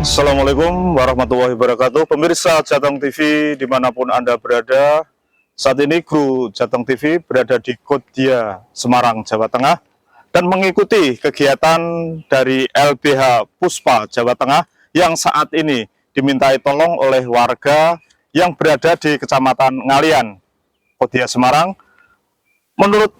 Assalamualaikum warahmatullahi wabarakatuh. Pemirsa Jateng TV dimanapun Anda berada, saat ini kru Jateng TV berada di Kodia, Semarang, Jawa Tengah, dan mengikuti kegiatan dari LBH Puspa Jawa Tengah yang saat ini dimintai tolong oleh warga yang berada di Kecamatan Ngalian, Kodia, Semarang. Menurut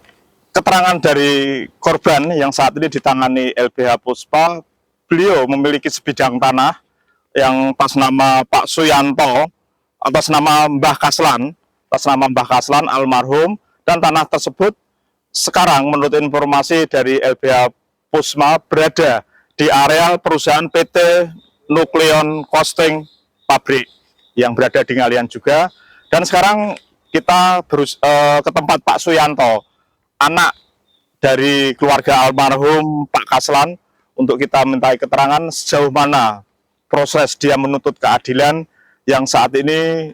keterangan dari korban yang saat ini ditangani LBH Puspa, beliau memiliki sebidang tanah yang atas nama Pak Suyanto, atas nama Mbah Kaslan almarhum, dan tanah tersebut sekarang menurut informasi dari LBH Puspa berada di area perusahaan PT Nukleon Coasting Pabrik yang berada di Ngalian juga. Dan sekarang kita ke tempat Pak Suyanto, anak dari keluarga almarhum Pak Kaslan, untuk kita mintai keterangan sejauh mana proses dia menuntut keadilan yang saat ini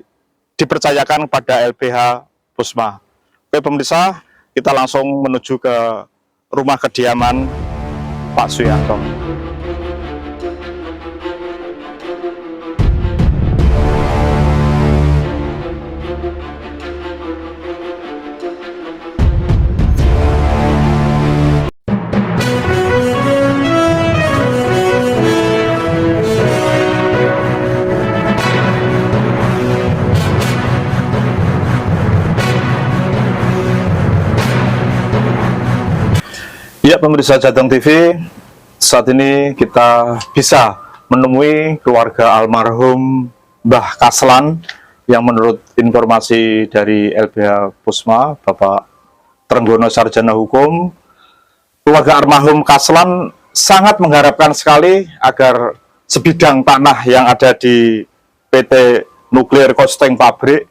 dipercayakan kepada LBH Puspa. Oke pemirsa, kita langsung menuju ke rumah kediaman Pak Suyanto. Ya pemirsa Jateng TV, saat ini kita bisa menemui keluarga almarhum Mbah Kaslan yang menurut informasi dari LBH Puspa, Bapak Trenggono Sarjana Hukum, keluarga almarhum Kaslan sangat mengharapkan sekali agar sebidang tanah yang ada di PT Nuklear Coasting Pabrik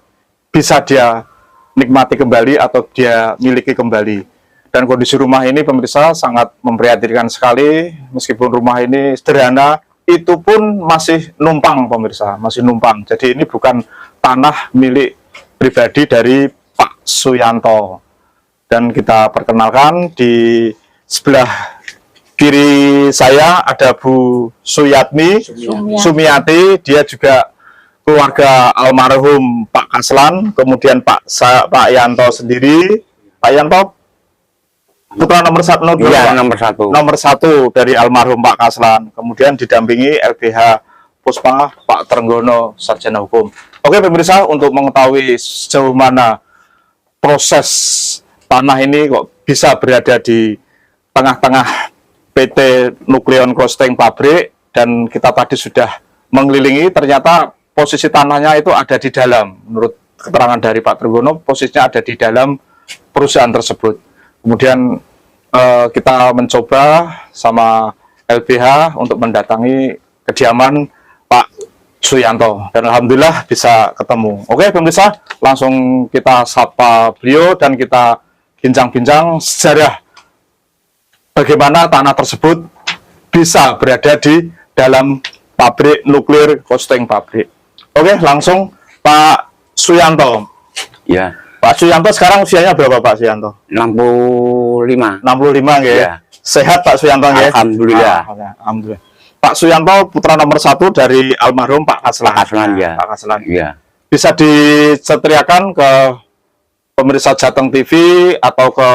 bisa dia nikmati kembali atau dia miliki kembali. Dan kondisi rumah ini pemirsa sangat memprihatinkan sekali, meskipun rumah ini sederhana, itu pun masih numpang pemirsa, masih numpang. Jadi ini bukan tanah milik pribadi dari Pak Suyanto. Dan kita perkenalkan di sebelah kiri saya ada Bu Sumiati, dia juga keluarga almarhum Pak Kaslan, kemudian Pak Yanto sendiri, Pak Yanto putra nomor satu dari almarhum Pak Kaslan, kemudian didampingi LBH Puspa Pak Trenggono Sarjana Hukum. Oke pemirsa, untuk mengetahui sejauh mana proses tanah ini kok bisa berada di tengah-tengah PT Nukleon Coasting Pabrik, dan kita tadi sudah mengelilingi, ternyata posisi tanahnya itu ada di dalam. Menurut keterangan dari Pak Trenggono, posisinya ada di dalam perusahaan tersebut. Kemudian kita mencoba sama LBH untuk mendatangi kediaman Pak Suyanto, dan alhamdulillah bisa ketemu. Oke pemirsa, langsung kita sapa beliau dan kita bincang-bincang sejarah bagaimana tanah tersebut bisa berada di dalam pabrik Nuklear Coasting Pabrik. Oke, langsung Pak Suyanto. Ya. Pak Suyanto sekarang usianya berapa Pak Suyanto? 65. 65 nggih. Ya. Sehat Pak Suyanto nggih? Alhamdulillah. Alhamdulillah. Pak Suyanto putra nomor 1 dari almarhum Pak Kaslan. Pak Kaslan ya. Pak Kaslan. Ya. Bisa disetriakan ke pemirsa Jateng TV atau ke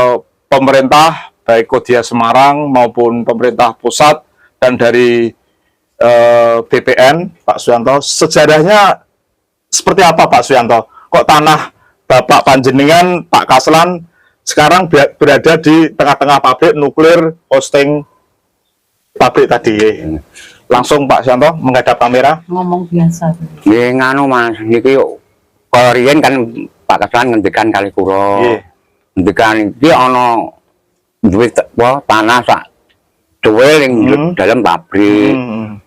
pemerintah baik Kodia Semarang maupun pemerintah pusat dan dari BPN Pak Suyanto, sejarahnya seperti apa Pak Suyanto? Kok tanah Bapak panjenengan Pak Kaslan sekarang berada di tengah-tengah pabrik Nuklear Coasting Pabrik tadi? Langsung Pak Suyanto menghadap kamera. Ngomong biasa. Ya nganu Mas, niki kalau riyen kan Pak Kaslan ngendikan kali kula. Nggih. Ngendikan iki ana duwe tanah sak duwe ning dalam pabrik.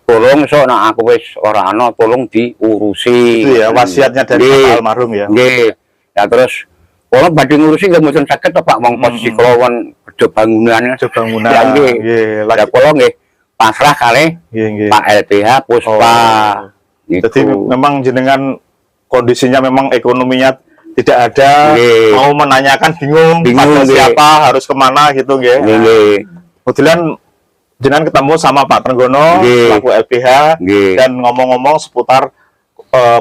Tolong sok nek aku wis ora ana tolong diurusi. Itu ya wasiatnya dari Bapak almarhum ya. Nggih. Ya terus kalau badhe ngurusi nggih mboten saged to Pak, wong posisi kula won kerja bangunan. Kerja bangunan. Ya nggih. Lagi Kula nggih pasrah kalih Pak LBH Puspa. Gitu. Jadi memang jenengan kondisinya memang ekonominya tidak ada, mau menanyakan bingung pada siapa harus kemana gitu nggih. Nggih. Kemudian jenengan ketemu sama Pak Trenggono Nggih. selaku LBH Nggih. dan ngomong-ngomong seputar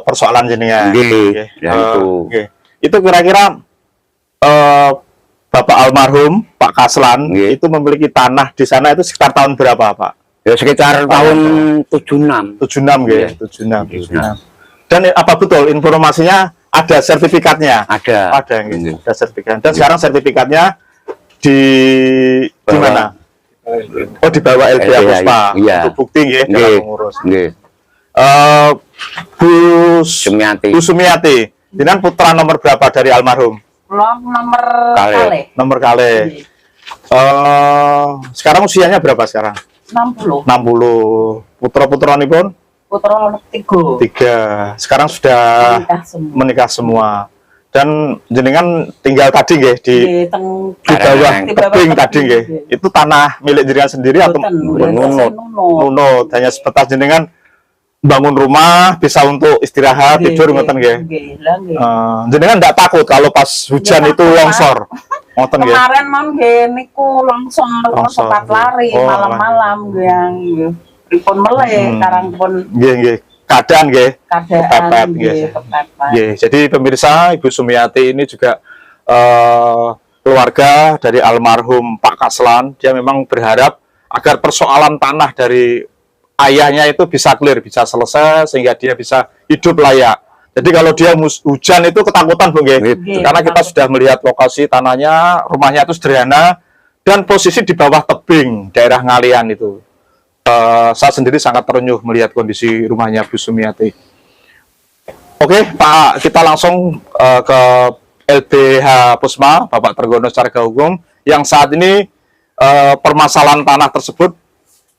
persoalan jenengan. Nggih. Ya, itu. Nggih. Itu kira-kira Bapak almarhum Pak Kaslan Nggih. itu memiliki tanah di sana itu sekitar tahun berapa, Pak? Ya sekitar tahun 76. 76 nggih, Iya. 76. 76. Dan apa betul informasinya ada sertifikatnya? Ada. Ada nggih, Nggih. ada sertifikat. Dan sekarang sertifikatnya di Bawa. mana? Oh, dibawa LBH LBH, Puspa iya. untuk bukti nggih dalam Nggih. mengurus. Nggih. Bu Sumiati. Bu Sumiati, jenengan putra nomor berapa dari almarhum? Nomor Kali. kali. Nomor kali. Sekarang usianya berapa sekarang? 60. 60. Putra-putranipun Putra 3. 3. Sekarang sudah Menikah semua. menikah semua. Dan jenengan tinggal tadi nggih di Di bawah Di bawah tebing tebing, tadi nggih. nggih. Itu tanah milik jenengan sendiri atau Nunut. nunut? Hanya sebatas jenengan bangun rumah bisa untuk istirahat, tidur ngoten nggih. Jenengan enggak takut kalau pas hujan Nggak itu takut, Pak. longsor. Ngoten nggih. Kemarin mon nggih niku langsung Longsor. sempat lari Oh, malam-malam yang pripun meleh karang pun Nggih, nggih. Keadaan nggih. keadaan Kepepet, nggih nggih. kepepet. Nggih, jadi pemirsa Ibu Sumiati ini juga keluarga dari almarhum Pak Kaslan. Dia memang berharap agar persoalan tanah dari ayahnya itu bisa clear, bisa selesai sehingga dia bisa hidup layak. Jadi kalau dia hujan itu ketakutan, Bung, nggih. Nggih, Karena kita sudah melihat lokasi tanahnya, rumahnya itu sederhana dan posisi di bawah tebing daerah Ngalian itu. Saya sendiri sangat terenyuh melihat kondisi rumahnya Bu Sumiati. Oke, Pak, kita langsung ke LBH Puspa, Bapak Trenggono Carga Hukum, yang saat ini permasalahan tanah tersebut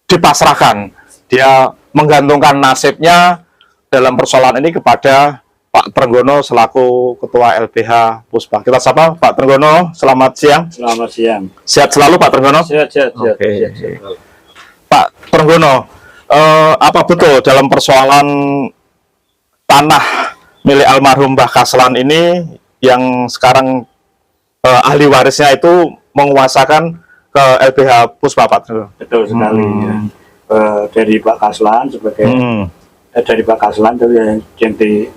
dipasrahkan. Dia menggantungkan nasibnya dalam persoalan ini kepada Pak Trenggono selaku Ketua LBH Puspa. Kita sapa Pak Trenggono, selamat siang. Selamat siang. Sehat selalu Pak Trenggono? Sehat. Oke. Sehat. Pak Trenggono, apa betul dalam persoalan tanah milik almarhum Mbah Kaslan ini yang sekarang ahli warisnya itu menguasakan ke LBH Puspa, Pak Trenggono? Betul sekali. Ya. Dari Pak Kaslan sebagai dari Pak Kaslan itu yang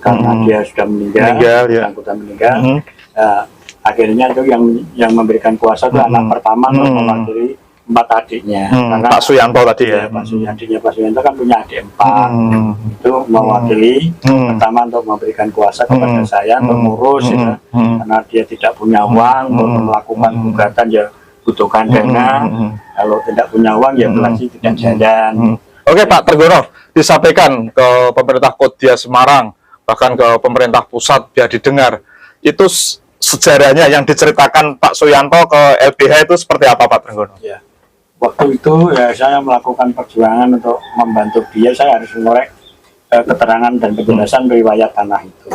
karena dia sudah meninggal, Meninggal, ya. bersangkutan meninggal. Hmm. Akhirnya itu yang memberikan kuasa itu anak pertama untuk mewakili 4 adiknya. Karena Pak Suyanto tadi ya. Pak Suyanto kan punya adik 4. Itu mewakili pertama untuk memberikan kuasa kepada saya untuk ngurus ya. Karena dia tidak punya uang untuk melakukan gugatan ya butuhkan dana. Kalau tidak punya uang ya berarti tidak jalan. Oke, Pak Trenggono, disampaikan ke pemerintah Kota Semarang, bahkan ke pemerintah pusat biar didengar. Itu sejarahnya yang diceritakan Pak Suyanto ke LBH itu seperti apa, Pak Trenggono? Ya. Waktu itu ya saya melakukan perjuangan untuk membantu dia. Saya harus mengorek keterangan dan penjelasan riwayat tanah itu.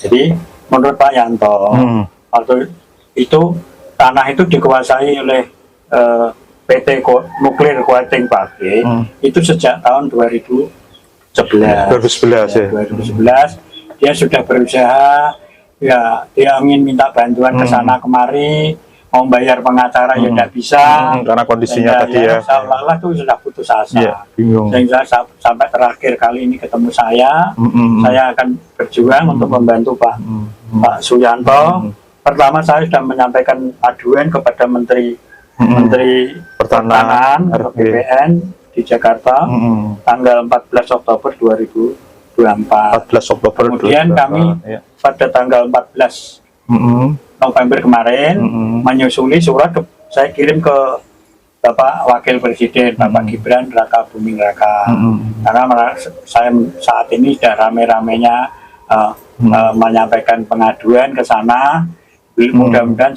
Jadi menurut Pak Yanto, waktu itu tanah itu dikuasai oleh PT Nuklir Kuating Pabrik itu sejak tahun 2011. 2011 ya. 2011 dia sudah berusaha, ya dia ingin minta bantuan ke sana kemari, mau bayar pengacara ya tidak bisa. Karena kondisinya tadi ya. Seolah-olah itu sudah putus asa. Iya, bingung. Sehingga sampai terakhir kali ini ketemu saya akan berjuang untuk membantu Pak Suyanto. Pertama saya sudah menyampaikan aduan kepada Menteri Pertanahan atau BPN di Jakarta tanggal 14 Oktober 2024. 14 Oktober. Kemudian kami pada tanggal 14 November kemarin menyusuli surat saya kirim ke Bapak Wakil Presiden Bapak Gibran Raka Buming Raka. Karena saya saat ini sudah rame-ramenya menyampaikan pengaduan ke sana. Mudah-mudahan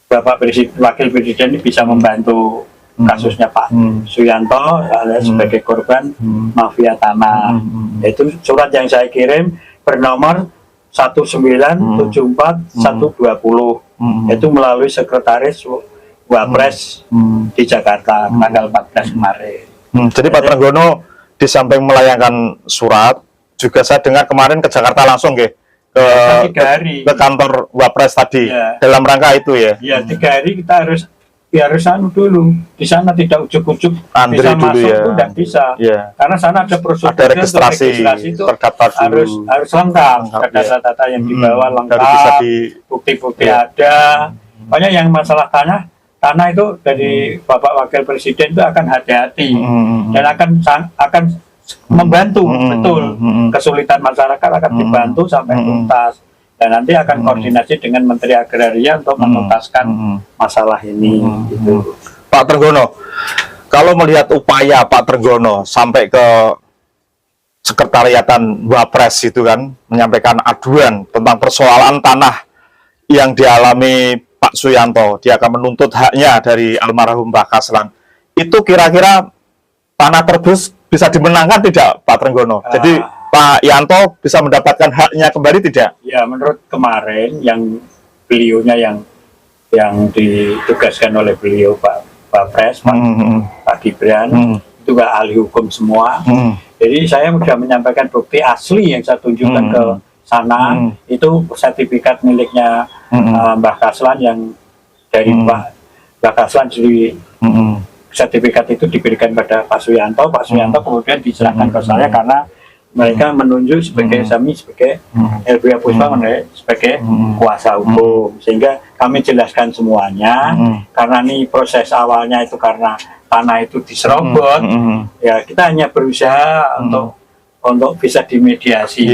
Bapak Wakil Presiden bisa membantu kasusnya Pak Suyanto sebagai korban mafia tanah. Itu surat yang saya kirim bernomor 1974120 itu melalui sekretaris Wapres di Jakarta tanggal 14 kemarin. Jadi Pak Trenggono di samping melayangkan surat, juga saya dengar kemarin ke Jakarta langsung ke 3 hari ke kantor Wapres tadi ya. dalam rangka itu ya. Ya 3 hari kita harus harus anu dulu. Di sana tidak ujuk-ujuk Antri bisa dulu masuk ya. itu tidak bisa. Iya. Karena sana ada prosedur Ada untuk registrasi, itu terdaftar harus dulu. harus lengkap. Lengkap, Data-data yang dibawa Baru lengkap, bisa bukti-bukti Iya. ada. Pokoknya yang masalah tanah itu dari Bapak Wakil Presiden itu akan hati-hati dan akan membantu betul kesulitan masyarakat akan dibantu sampai tuntas dan nanti akan koordinasi dengan Menteri Agraria untuk menuntaskan masalah ini gitu. Pak Trenggono, kalau melihat upaya Pak Trenggono sampai ke sekretariatan Wapres itu kan menyampaikan aduan tentang persoalan tanah yang dialami Pak Suyanto, dia akan menuntut haknya dari almarhum Mbah Kaslan. Itu kira-kira tanah tersebut bisa dimenangkan tidak Pak Trenggono? Jadi Pak Yanto bisa mendapatkan haknya kembali tidak? Ya, menurut kemarin yang beliaunya yang ditugaskan oleh beliau Pak Pres, Pak Gibran, itu juga ahli hukum semua. Jadi saya sudah menyampaikan bukti asli yang saya tunjukkan ke sana, itu sertifikat miliknya Mbah Kaslan yang dari Mbah Kaslan. Jadi sertifikat itu diberikan pada Pak Suyanto. Pak Suyanto kemudian diserahkan ke saya karena mereka menunjuk sebagai sebagai LBH Puspa sebagai kuasa hukum, sehingga kami jelaskan semuanya. Karena ini proses awalnya itu karena tanah itu diserobot, ya kita hanya berusaha untuk bisa dimediasi.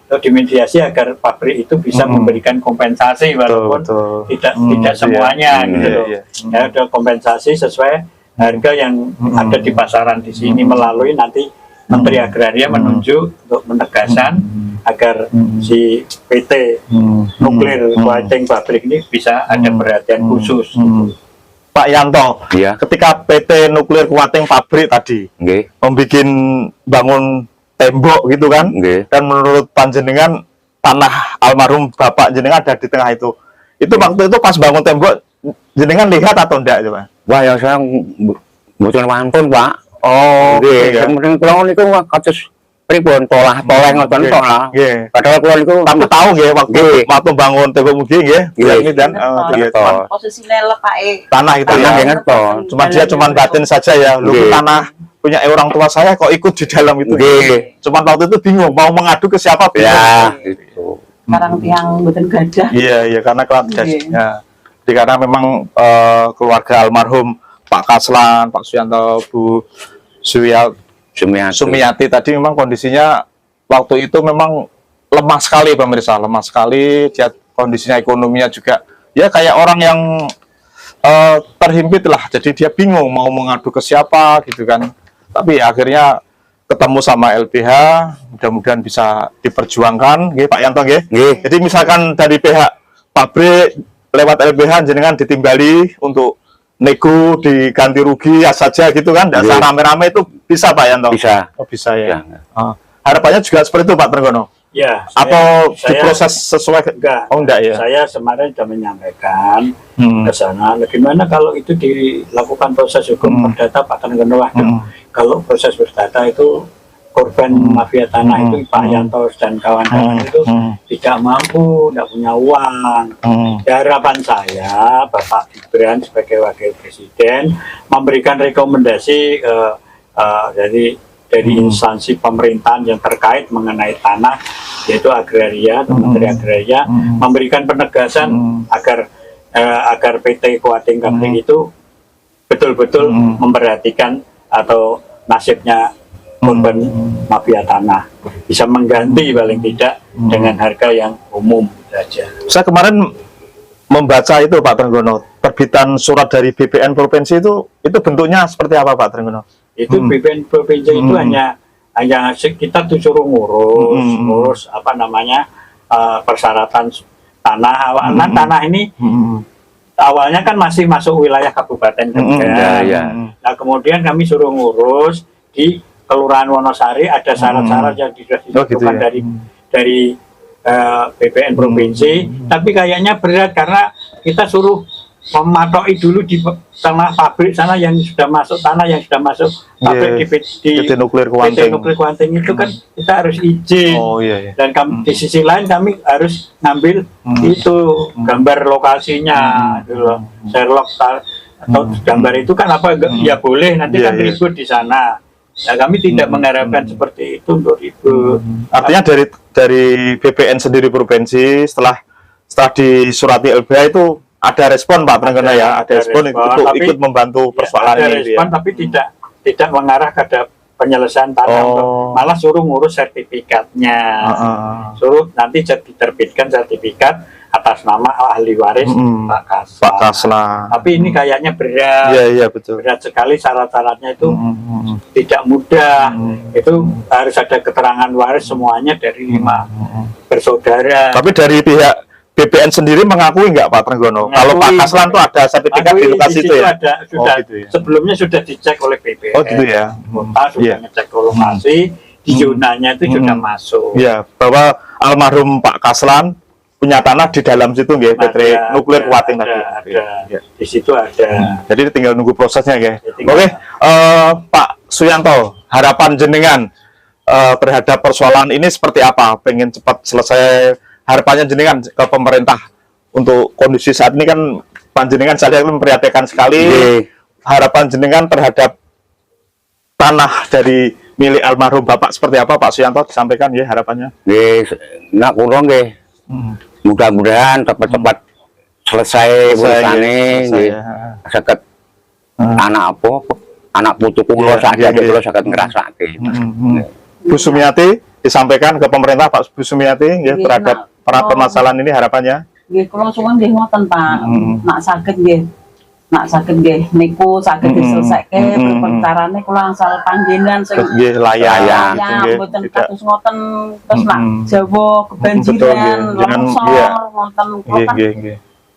Untuk dimediasi agar pabrik itu bisa memberikan kompensasi walaupun tidak semuanya gitu loh. Ya, ada kompensasi sesuai harga yang ada di pasaran di sini melalui nanti Menteri Agraria menunjuk untuk menegaskan agar si PT Nuklir Kuating Pabrik ini bisa ada perhatian khusus. Pak Yanto, Iya. ketika PT Nuklir Kuating Pabrik tadi Nggih. membuat bangun tembok gitu kan, Nggih. dan menurut panjenengan tanah almarhum Bapak jenengan ada di tengah itu. Itu waktu itu pas bangun tembok jenengan lihat atau enggak itu Pak? Wah, ya saya mboten wantun, Pak. Oh, Nggih, kemudian kula niku kados pripun toleh ngoten tok lah. Nggih. Padahal kula niku Tapi tahu nggih Nggih. waktu bangun tembok mungkin nggih. Nggih. Ini dan Nggih. cuman Posisinya lekake tanah itu Tanah ya. nggih ngertos. Cuma dia cuman batin saja ya. Lu Nggih. tanah punya orang tua saya kok ikut di dalam itu. Nggih. Cuman waktu itu bingung mau mengadu ke siapa bingung. Ya, itu. sekarang tiang mboten gadah. Iya, karena keluarga. Nggih. Ya. Jadi karena memang keluarga almarhum Pak Kaslan, Pak Suyanto, Bu Sumiati tadi memang kondisinya waktu itu memang lemah sekali pemirsa, lemah sekali. Dia kondisinya ekonominya juga ya kayak orang yang terhimpit lah. Jadi dia bingung mau mengadu ke siapa gitu kan. Tapi akhirnya ketemu sama LBH, mudah-mudahan bisa diperjuangkan, nggih Pak Yanto nggih. Nggih. Jadi misalkan dari pihak pabrik lewat LBH jenengan ditimbali untuk nego diganti rugi ya saja gitu kan, tidak usah Nggih. rame-rame itu bisa Pak Yanto? Bisa. Oh, bisa ya. Ya. Harapannya juga seperti itu Pak Trenggono? Ya, Atau saya- diproses sesuai? enggak. Oh enggak ya. Saya kemarin sudah menyampaikan Hmm. ke sana. Bagaimana kalau itu dilakukan proses hukum perdata Pak Trenggono? Kalau proses perdata itu korban mafia tanah itu Pak Yanto dan kawan-kawan itu tidak mampu, tidak punya uang. Ya, harapan saya Bapak Gibran sebagai Wakil Presiden memberikan rekomendasi dari instansi pemerintahan yang terkait mengenai tanah, yaitu Agraria atau Menteri Agraria, memberikan penegasan agar PT Kuating Pabrik itu betul-betul memperhatikan atau nasibnya korban mafia tanah, bisa mengganti paling tidak dengan harga yang umum saja. Saya kemarin membaca itu Pak Trenggono, terbitan surat dari BPN provinsi itu bentuknya seperti apa Pak Trenggono? Itu BPN provinsi itu hanya kita tuh suruh ngurus apa namanya persyaratan tanah. Awalnya tanah ini awalnya kan masih masuk wilayah Kabupaten Kendal. Ya. Nah, kemudian kami suruh ngurus di Kelurahan Wonosari, ada syarat-syarat yang sudah ditentukan ya. dari BPN provinsi, tapi kayaknya berat karena kita suruh mematoki dulu di tanah pabrik sana yang sudah masuk pabrik di PT Nuklir PT Nuklir Kuanting itu kan kita harus izin. Oh iya. Dan di sisi lain kami harus ngambil itu gambar lokasinya, gitu loh. Sherlock atau gambar itu kan apa ya boleh nanti Iya, kan iya. ribut di sana. Nah, kami tidak mengharapkan seperti itu untuk ribut. Artinya dari BPN sendiri provinsi setelah disurati LBH itu ada respon Pak Trenggono ya, ada respon untuk tapi- ikut membantu persoalan ada ini gitu respon ya. tapi tidak mengarah pada penyelesaian tanah, Oh. malah suruh ngurus sertifikatnya. Suruh nanti diterbitkan sertifikat atas nama ahli waris Pak Kaslan. Pak Kaslan. Tapi ini kayaknya berat. Iya betul. Berat sekali syarat-syaratnya itu Mm-mm. tidak mudah. Itu harus ada keterangan waris semuanya dari 5 bersaudara. Tapi dari pihak BPN sendiri mengakui nggak Pak Trenggono? Mengakui. Kalau Pak Kaslan tuh ada sertifikat di Akui lokasi situ itu ya? ada, sudah, gitu ya. sebelumnya sudah dicek oleh BPN. Oh gitu ya. Kota sudah Iya. ngecek ke lokasi, di zonanya itu sudah masuk. Iya, bahwa almarhum Pak Kaslan punya tanah di dalam situ nggih, PT Nuklir Kuating tadi. Ada. Iya. Di situ ada. Jadi tinggal nunggu prosesnya ya. Tinggal. Oke, Pak Suyanto, harapan jenengan terhadap persoalan ini seperti apa? Pengen cepat selesai, harapannya jenengan ke pemerintah untuk kondisi saat ini kan panjenengan saya lihat memprihatinkan sekali. Nggih. Harapan jenengan terhadap tanah dari milik almarhum Bapak seperti apa Pak Suyanto, disampaikan ya harapannya. Nggih, nak kurang nggih. Mudah-mudahan cepat-cepat selesai urusane nggih. Saged anak apa? Anak putu kula Iya, saja iya, kula iya. saged ngrasake. Bu Sumiati disampaikan ke pemerintah Pak Bu Sumiati ya, Iya, terhadap Nak. permasalahan ini harapannya. Nggih kula suwun nggih ngoten Pak. Nak saged nggih. Nak saged nggih niku saged diselesaike perkarane kula angsal panggenan sing Nggih layak Layak, gitu ya, nggih. mboten Tidak. kados ngoten terus nak Jawa Betul, kebanjiran, nggih. Jangan, longsor, iya. ngoten Nggih kula kan nggih nggih.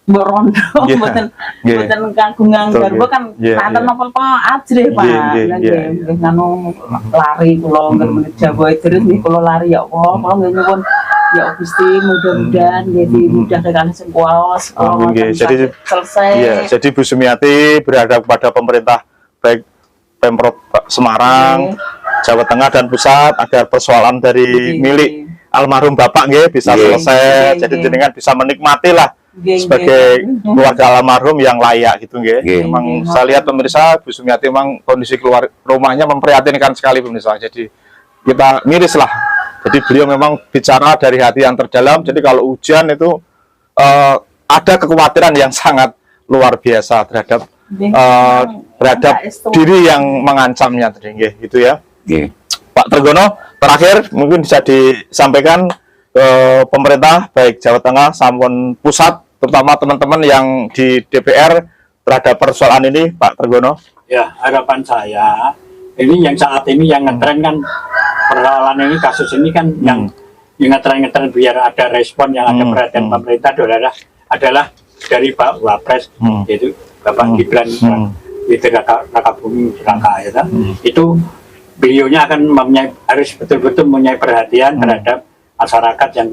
mbok rondo Iya, mboten nggih. mboten kagungan Betul, garwa nggih. kan Iya, naten iya. napa ajre Pak. Nggih, nggih, Lah iya, nggih iya. nggih nganu lari kula nggih Jawa terus nggih kula lari ya Allah kula nggih nyuwun ya Gusti mudah-mudahan nggih dimudahkan kali sing kuwaos kula Amin, nggih. ngoten Jadi, saged selesai. Iya, jadi Bu Sumiati berharap kepada pemerintah baik Pemprov Semarang, Jawa Tengah dan pusat agar persoalan dari Nggih, milik almarhum Bapak nggih bisa Nggih. selesai. Nggih, Jadi nggih. jenengan bisa menikmati lah Nggih, sebagai nggih. keluarga almarhum yang layak gitu nggih. Nggih. Memang Nggih. saya lihat pemirsa Bu Sumiati memang kondisi keluar rumahnya memprihatinkan sekali pemirsa. Jadi kita miris lah. Jadi beliau memang bicara dari hati yang terdalam. Jadi kalau hujan itu ada kekhawatiran yang sangat luar biasa terhadap Nggih. terhadap diri yang mengancamnya tadi nggih gitu ya. Nggih. Pak Trenggono, terakhir mungkin bisa disampaikan ke pemerintah baik Jawa Tengah maupun pusat, terutama teman-teman yang di DPR terhadap persoalan ini, Pak Trenggono. Ya, harapan saya ini yang saat ini yang ngetren kan persoalan ini kasus ini kan yang ngetren biar ada respon yang ada perhatian pemerintah adalah dari Pak Wapres yaitu Bapak Gibran itu Raka Buming Raka ya, itu beliaunya akan harus betul-betul mempunyai perhatian terhadap masyarakat yang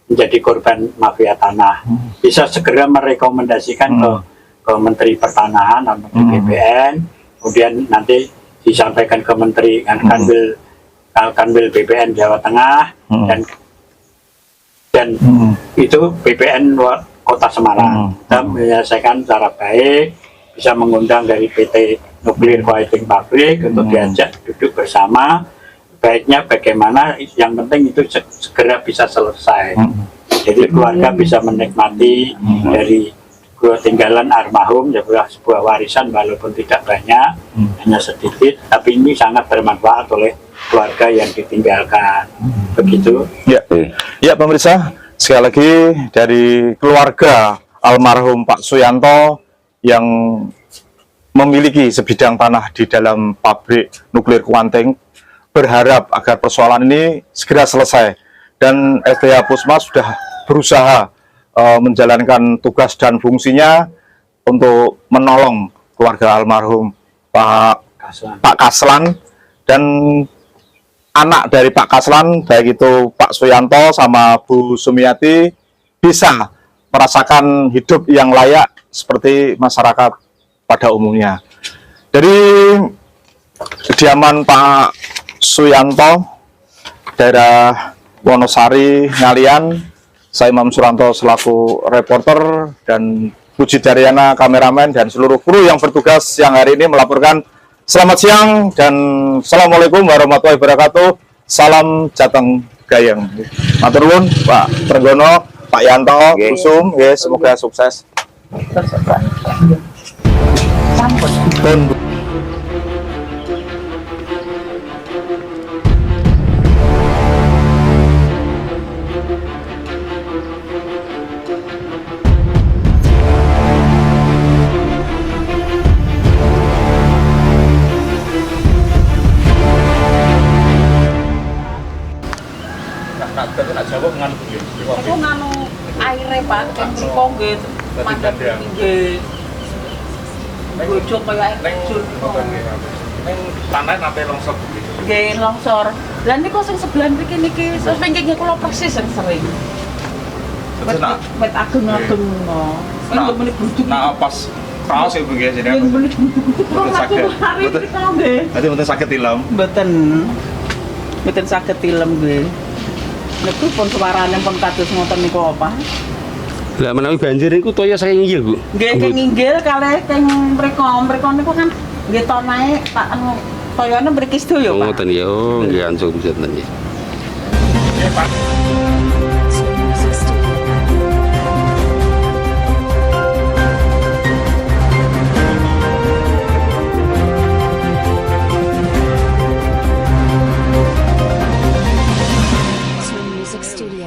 menjadi korban mafia tanah. Bisa segera merekomendasikan ke Menteri Pertanahan atau Menteri BPN, kemudian nanti disampaikan ke Menteri Kanwil BPN Jawa Tengah dan itu BPN Kota Semarang. Kita menyelesaikan secara baik, bisa mengundang dari PT Nuklir Kuating Pabrik untuk diajak duduk bersama. Baiknya bagaimana, yang penting itu segera bisa selesai. Jadi keluarga bisa menikmati dari tinggalan almarhum, ya sebuah warisan walaupun tidak banyak, hanya sedikit, tapi ini sangat bermanfaat oleh keluarga yang ditinggalkan. Begitu. Ya, ya pemirsa, sekali lagi dari keluarga almarhum Pak Suyanto yang memiliki sebidang tanah di dalam pabrik nuklir Kuanting berharap agar persoalan ini segera selesai dan LBH Pusma sudah berusaha menjalankan tugas dan fungsinya untuk menolong keluarga almarhum Pak Kaslan dan anak dari Pak Kaslan, baik itu Pak Suyanto sama Bu Sumiati, bisa merasakan hidup yang layak seperti masyarakat pada umumnya. Dari kediaman Pak Suyanto, daerah Wonosari, Ngalian, saya Imam Suranto selaku reporter dan Puji Daryana kameramen dan seluruh kru yang bertugas yang hari ini melaporkan. Selamat siang dan Assalamualaikum warahmatullahi wabarakatuh. Salam Jateng Gayeng. Matur nuwun Pak Trenggono, Pak Yanto, Nggih. Kusum, nggih, semoga sukses. Sampun. Pun Aku nganu aire Pak, kan mriko nggih mandhap nggih. Bojok kaya air terjun. tanah nanti longsor. Nggih longsor. Lah niku sing sebelah mriki niki terus pengkene kula persis sing sering. Wet ageng-ageng no. Sing menit bujuk. Nah, pas kaos ibu ya jadi Yang menit bujuk. Kula sakit. hari Betul. mriko nggih. Nanti mungkin sakit tilam. Mboten saged tilem nggih. Niku pun suarane pun kados ngoten niku apa? Lah menawi banjir niku toya saking inggil, Bu. Nggih keng inggil kalih teng mriko niku kan nggih to naik tak anu toyone mriki sedaya Oh, Pak. ngoten ya. Oh, nggih ansung pisan ya. Music Studio.